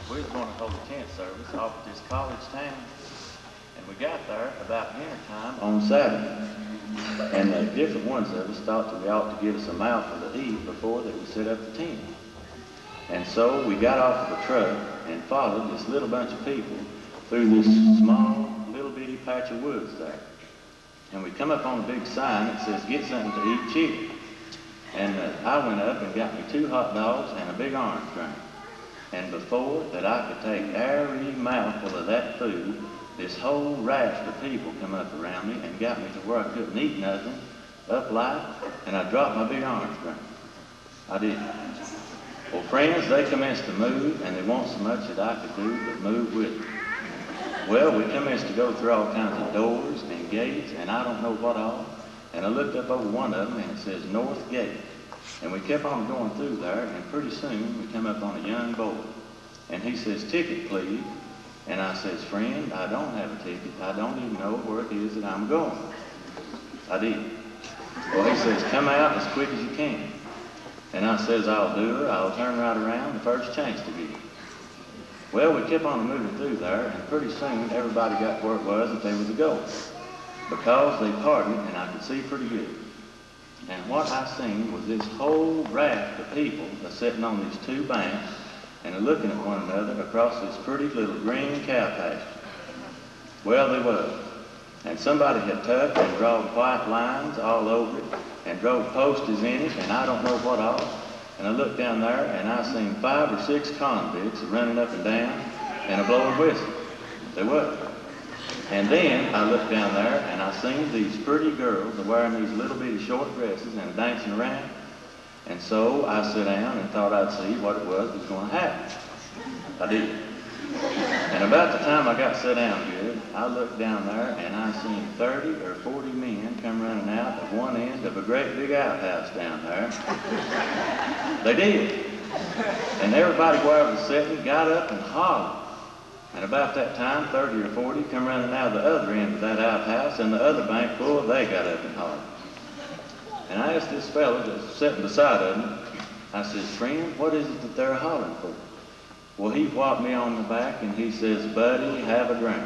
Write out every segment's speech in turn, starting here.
We was going to hold a tent service off at this college town, and we got there about dinner time on Saturday. And the different ones of us thought that we ought to get us a mouthful to eat before they would set up the tent. And so we got off of the truck and followed this little bunch of people through this small, little bitty patch of woods there. And we come up on a big sign that says, "Get something to eat, chicken." And I went up and got me 2 hot dogs and a big orange drink. And before that I could take every mouthful of that food, this whole raft of people come up around me and got me to where I couldn't eat nothing, up light, and I dropped my big orange drink. I did. Well, friends, they commenced to move, and there wasn't so much that I could do but move with them. Well, we commenced to go through all kinds of doors and gates, and I don't know what all, and I looked up over one of them, and it says North Gate. And we kept on going through there, and pretty soon we come up on a young boy. And he says, "Ticket, please." And I says, "Friend, I don't have a ticket. I don't even know where it is that I'm going." I did. Well, he says, "Come out as quick as you can." And I says, "I'll do it. I'll turn right around the first chance to get it." Well, we kept on moving through there, and pretty soon everybody got where it was that they was going, because they parted, and I could see pretty good. And what I seen was this whole raft of people sitting on these 2 banks and looking at one another across this pretty little green cow pasture. Well, they was. And somebody had tucked and drawn white lines all over it and drove posters in it, and I don't know what all. And I looked down there, and I seen 5 or 6 convicts running up and down and a blowing whistle. They was. And then I looked down there, and I seen these pretty girls wearing these little bitty short dresses and dancing around. And so I sat down and thought I'd see what it was that was going to happen. I did. And about the time I got set down good, I looked down there, and I seen 30 or 40 men come running out of one end of a great big outhouse down there. They did. And everybody where I was sitting got up and hollered. And about that time, 30 or 40 come running out of the other end of that outhouse, and the other bank full, they got up and hollered. And I asked this fellow that was sitting beside of me, I says, "Friend, what is it that they're hollering for?" Well, he whopped me on the back, and he says, "Buddy, have a drink."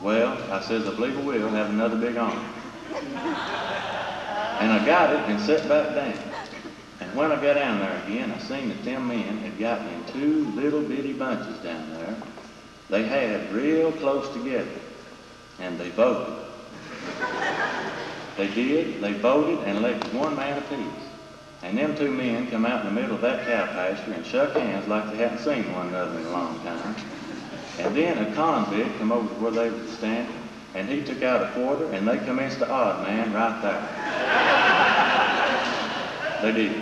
Well, I says, "I believe I will have another big orange." And I got it and sat back down. And when I got down there again, I seen that them men had gotten in 2 little bitty bunches down there. They had real close together, and they voted. They did. They voted and elected 1 man apiece. And them 2 men come out in the middle of that cow pasture and shook hands like they hadn't seen one another in a long time. And then a convict come over to where they were standing, and he took out a quarter, and they commenced to odd man right there. They did.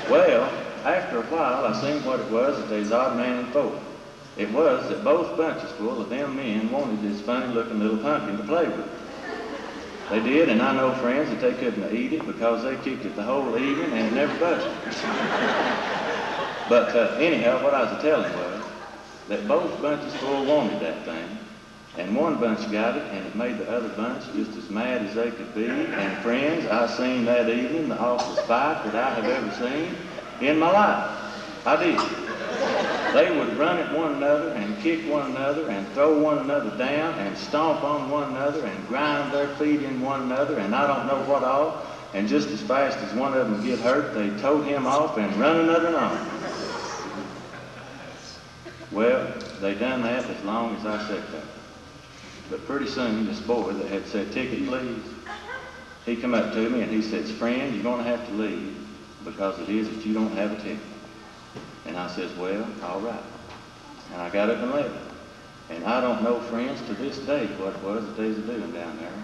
Well, after a while, I seen what it was that they was odd manning for. It was that both bunches full of them men wanted this funny-looking little pumpkin to play with. They did, and I know, friends, that they couldn't eat it because they kicked it the whole evening and it never budged. But anyhow, what I was telling was that both bunches full wanted that thing, and one bunch got it, and it made the other bunch just as mad as they could be. And friends, I seen that evening the awfulest fight that I have ever seen in my life. I did. They would run at one another and kick one another and throw one another down and stomp on one another and grind their feet in one another and I don't know what all. And just as fast as one of them would get hurt, they towed him off and run another on. Well, they done that as long as I sat there. But pretty soon, this boy that had said, "Ticket, please," he come up to me and he says, "Friend, you're going to have to leave because it is that you don't have a ticket." And I says, "Well, all right." And I got up and left. And I don't know, friends, to this day what it was that they was doing down there,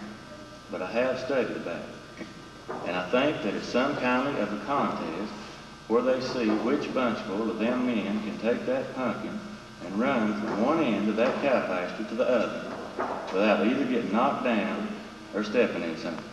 but I have studied about it. And I think that it's some kind of a contest where they see which bunchful of them men can take that pumpkin and run from one end of that cow pasture to the other without either getting knocked down or stepping in something.